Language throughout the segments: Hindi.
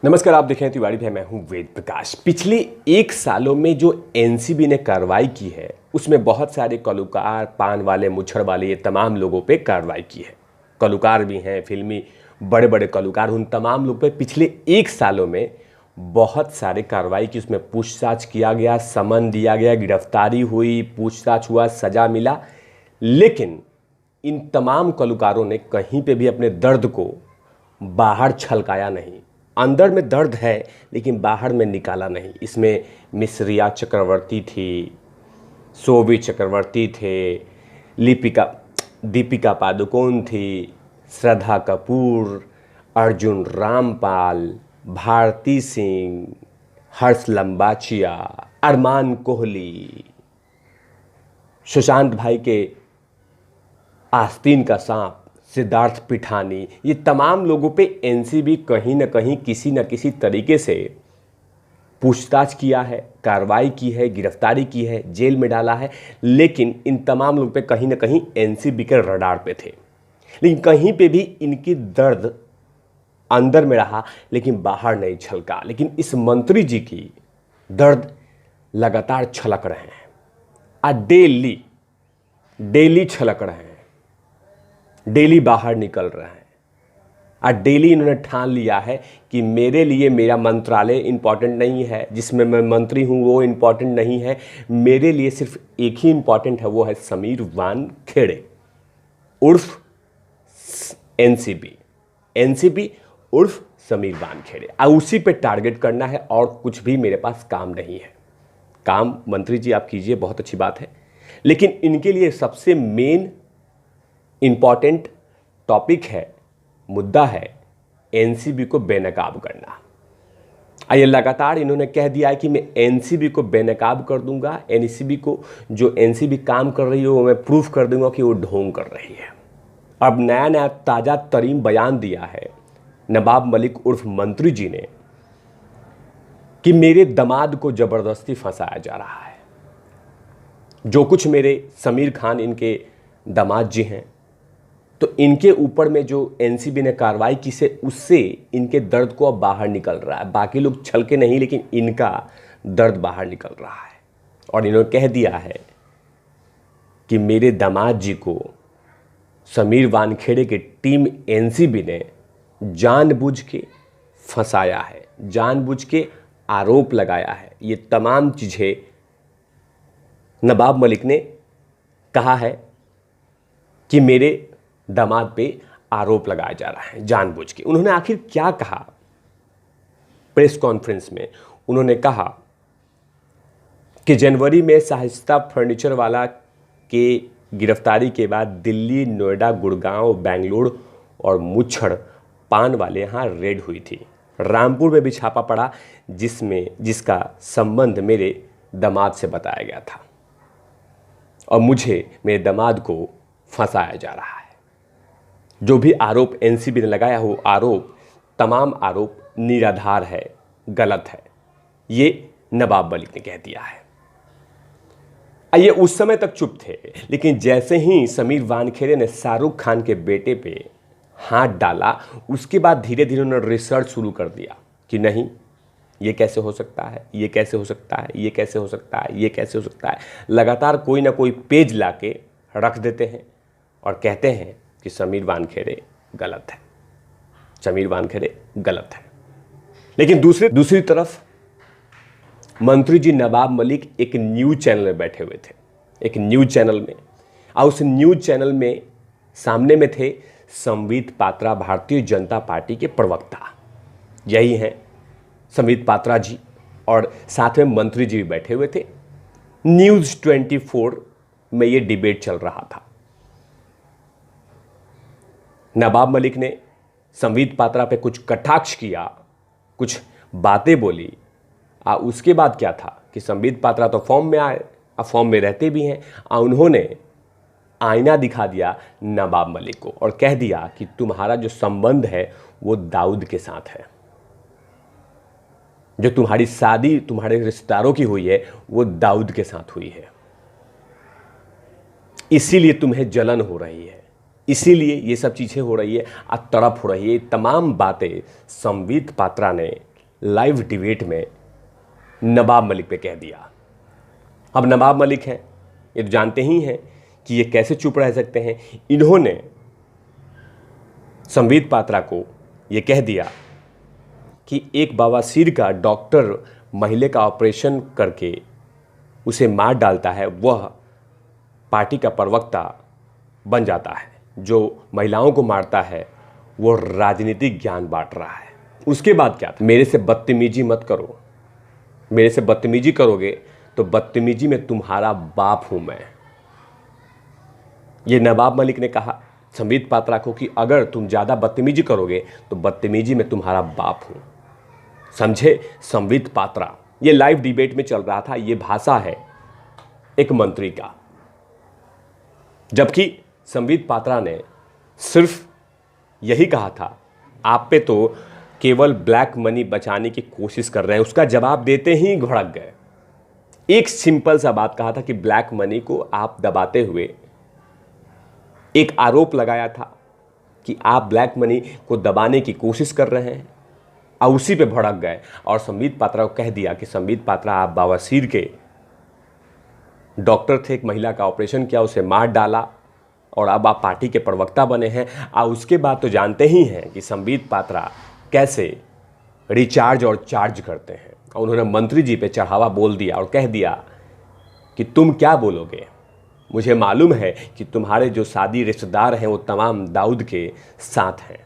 नमस्कार, आप देख रहे हैं तिवारी भाई, मैं हूं वेद प्रकाश। पिछले एक सालों में जो एनसीबी ने कार्रवाई की है उसमें बहुत सारे कलाकार, पान वाले, मुच्छड़ वाले, ये तमाम लोगों पे कार्रवाई की है। कलाकार भी हैं, फिल्मी बड़े बड़े कलाकार, उन तमाम लोगों पे पिछले एक सालों में बहुत सारे कार्रवाई की। उसमें पूछताछ किया गया, समन दिया गया, गिरफ्तारी हुई, पूछताछ हुआ, सजा मिला। लेकिन इन तमाम कलाकारों ने कहीं पे भी अपने दर्द को बाहर छलकाया नहीं। अंदर में दर्द है लेकिन बाहर में निकाला नहीं। इसमें मिस रिया चक्रवर्ती थी, सोवी चक्रवर्ती थे, दीपिका पादुकोण थी, श्रद्धा कपूर, अर्जुन रामपाल, भारती सिंह, हर्ष लंबाचिया, अरमान कोहली, सुशांत भाई के आस्तीन का सांप सिद्धार्थ पिठानी, ये तमाम लोगों पे एनसीबी कहीं ना कहीं किसी न किसी तरीके से पूछताछ किया है, कार्रवाई की है, गिरफ्तारी की है, जेल में डाला है। लेकिन इन तमाम लोगों पे कहीं ना कहीं एनसीबी के रडार पे थे। लेकिन कहीं पे भी इनकी दर्द अंदर में रहा लेकिन बाहर नहीं छलका। लेकिन इस मंत्री जी की दर्द लगातार छलक रहे हैं। डेली छलक रहे हैं, डेली बाहर निकल रहे हैं। और डेली इन्होंने ठान लिया है कि मेरे लिए मेरा मंत्रालय इंपॉर्टेंट नहीं है, जिसमें मैं मंत्री हूं वो इंपॉर्टेंट नहीं है। मेरे लिए सिर्फ एक ही इंपॉर्टेंट है, वो है समीर वानखेड़े उर्फ एनसीबी उर्फ समीर वानखेड़े। और उसी पे टारगेट करना है और कुछ भी मेरे पास काम नहीं है। काम मंत्री जी आप कीजिए, बहुत अच्छी बात है, लेकिन इनके लिए सबसे मेन इंपॉर्टेंट टॉपिक है, मुद्दा है एनसीबी को बेनकाब करना। आइए, लगातार इन्होंने कह दिया है कि मैं एनसीबी को बेनकाब कर दूंगा। एनसीबी को जो एनसीबी काम कर रही है वो मैं प्रूफ कर दूंगा कि वो ढोंग कर रही है। अब नया ताज़ा तरीन बयान दिया है नवाब मलिक उर्फ मंत्री जी ने कि मेरे दामाद को ज़बरदस्ती फंसाया जा रहा है। जो कुछ मेरे समीर खान इनके दामाद जी हैं, तो इनके ऊपर में जो एनसीबी ने कार्रवाई की से उससे इनके दर्द को अब बाहर निकल रहा है। बाकी लोग छलके नहीं, लेकिन इनका दर्द बाहर निकल रहा है। और इन्होंने कह दिया है कि मेरे दामाद जी को समीर वानखेड़े की टीम एनसीबी ने जानबूझ के फंसाया है, जानबूझ के आरोप लगाया है। ये तमाम चीज़ें नवाब मलिक ने कहा है कि मेरे दामाद पे आरोप लगाया जा रहा है जानबूझ के। उन्होंने आखिर क्या कहा प्रेस कॉन्फ्रेंस में? उन्होंने कहा कि जनवरी में शाइस्ता फर्नीचर वाला के गिरफ्तारी के बाद दिल्ली, नोएडा, गुड़गांव, बेंगलुरु और मुच्छड़ पान वाले यहाँ रेड हुई थी। रामपुर में भी छापा पड़ा जिसका संबंध मेरे दामाद से बताया गया था और मुझे, मेरे दामाद को फंसाया जा रहा है। जो भी आरोप एनसीबी ने लगाया हो, तमाम आरोप निराधार है, गलत है, ये नवाब मलिक ने कह दिया है। ये उस समय तक चुप थे, लेकिन जैसे ही समीर वानखेड़े ने शाहरुख खान के बेटे पे हाथ डाला, उसके बाद धीरे धीरे उन्होंने रिसर्च शुरू कर दिया कि नहीं, ये कैसे हो सकता है, ये कैसे हो सकता है, ये कैसे हो सकता है, ये कैसे हो सकता है। लगातार कोई ना कोई पेज लाके रख देते हैं और कहते हैं कि समीर वानखेड़े गलत है, समीर वानखेड़े गलत है। लेकिन दूसरी तरफ मंत्री जी नवाब मलिक एक न्यूज़ चैनल में बैठे हुए थे, एक न्यूज़ चैनल में, और उस न्यूज़ चैनल में सामने में थे संबित पात्रा, भारतीय जनता पार्टी के प्रवक्ता। यही हैं संबित पात्रा जी, और साथ में मंत्री जी भी बैठे हुए थे। न्यूज़ 24 में ये डिबेट चल रहा था। नवाब मलिक ने संबित पात्रा पे कुछ कटाक्ष किया, कुछ बातें बोली। उसके बाद क्या था कि संबित पात्रा तो फॉर्म में आए, अब फॉर्म में रहते भी हैं, उन्होंने आईना दिखा दिया नवाब मलिक को और कह दिया कि तुम्हारा जो संबंध है वो दाऊद के साथ है, जो तुम्हारी शादी तुम्हारे रिश्तेदारों की हुई है वो दाऊद के साथ हुई है, इसीलिए तुम्हें जलन हो रही है, इसीलिए ये सब चीज़ें हो रही है, तड़प हो रही है। तमाम बातें संबित पात्रा ने लाइव डिबेट में नवाब मलिक पे कह दिया। अब नवाब मलिक हैं, ये तो जानते ही हैं कि ये कैसे चुप रह सकते हैं। इन्होंने संबित पात्रा को ये कह दिया कि एक बवासीर का डॉक्टर महिला का ऑपरेशन करके उसे मार डालता है, वह पार्टी का प्रवक्ता बन जाता है। जो महिलाओं को मारता है वो राजनीतिक ज्ञान बांट रहा है। उसके बाद क्या था, मेरे से बदतमीजी मत करो, मेरे से बदतमीजी करोगे तो बदतमीजी में तुम्हारा बाप हूं मैं। ये नवाब मलिक ने कहा संबित पात्रा को कि अगर तुम ज़्यादा बदतमीजी करोगे तो बदतमीजी में तुम्हारा बाप हूं। समझे संबित पात्रा। ये लाइव डिबेट में चल रहा था, ये भाषा है एक मंत्री का, जबकि संबित पात्रा ने सिर्फ यही कहा था आप पे तो केवल ब्लैक मनी बचाने की कोशिश कर रहे हैं। उसका जवाब देते ही भड़क गए। एक सिंपल सा बात कहा था कि ब्लैक मनी को आप दबाते हुए एक आरोप लगाया था कि आप ब्लैक मनी को दबाने की कोशिश कर रहे हैं, और उसी पे भड़क गए और संबित पात्रा को कह दिया कि संबित पात्रा आप बवासीर के डॉक्टर थे, एक महिला का ऑपरेशन किया, उसे मार डाला और अब आप पार्टी के प्रवक्ता बने हैं। और उसके बाद तो जानते ही हैं कि संबित पात्रा कैसे रिचार्ज और चार्ज करते हैं। और उन्होंने मंत्री जी पे चढ़ावा बोल दिया और कह दिया कि तुम क्या बोलोगे, मुझे मालूम है कि तुम्हारे जो शादी रिश्तेदार हैं वो तमाम दाऊद के साथ हैं।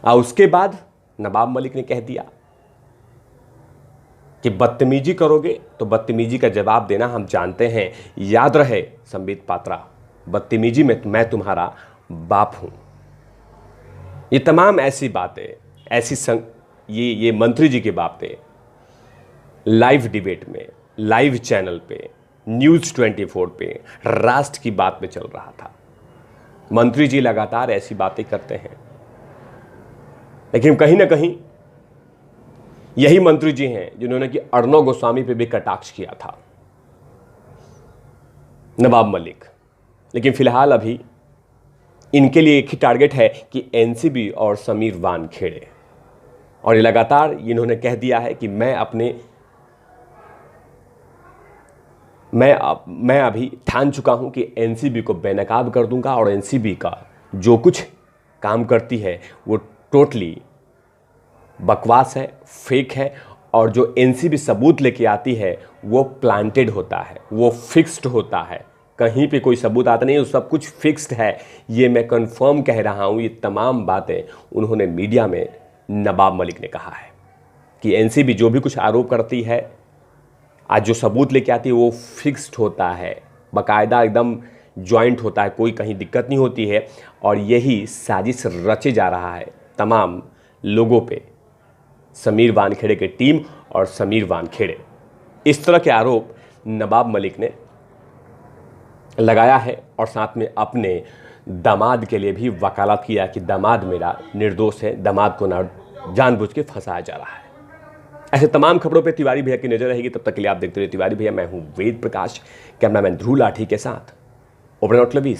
और उसके बाद नवाब मलिक ने कह दिया कि बदतमीजी करोगे तो बदतमीजी का जवाब देना हम जानते हैं। याद रहे संबित पात्रा, बदतमीजी में मैं तुम्हारा बाप हूं। ये तमाम ऐसी बातें, ये मंत्री जी की बातें लाइव डिबेट में, लाइव चैनल पे, न्यूज़ 24 पे राष्ट्र की बात में चल रहा था। मंत्री जी लगातार ऐसी बातें करते हैं, लेकिन कहीं ना कहीं यही मंत्री जी हैं जिन्होंने कि अर्णव गोस्वामी पे भी कटाक्ष किया था, नवाब मलिक। लेकिन फिलहाल अभी इनके लिए एक ही टारगेट है कि एनसीबी और समीर वानखेड़े, और ये लगातार इन्होंने कह दिया है कि मैं अभी ठान चुका हूं कि एनसीबी को बेनकाब कर दूंगा, और एनसीबी का जो कुछ काम करती है वो टोटली बकवास है, फेक है, और जो एनसीबी सबूत लेके आती है वो प्लांटेड होता है, वो फिक्स्ड होता है। कहीं पे कोई सबूत आता नहीं है, सब कुछ फिक्स्ड है। ये मैं कंफर्म कह रहा हूँ। ये तमाम बातें उन्होंने मीडिया में नवाब मलिक ने कहा है कि एनसीबी जो भी कुछ आरोप करती है, आज जो सबूत लेके आती है वो फिक्स्ड होता है, बाकायदा एकदम जॉइंट होता है, कोई कहीं दिक्कत नहीं होती है। और यही साजिश रचे जा रहा है तमाम लोगों पे, समीर वानखेड़े की टीम और समीर वानखेड़े। इस तरह के आरोप नवाब मलिक ने लगाया है, और साथ में अपने दामाद के लिए भी वकालत किया कि दामाद मेरा निर्दोष है, दामाद को ना जानबूझ के फंसाया जा रहा है। ऐसे तमाम खबरों पे तिवारी भैया की नजर रहेगी। तब तक के लिए आप देखते रहिए तिवारी भैया। मैं हूं वेद प्रकाश, कैमरामैन ध्रुव लाठी के साथ ओपन आउट क्लबीज।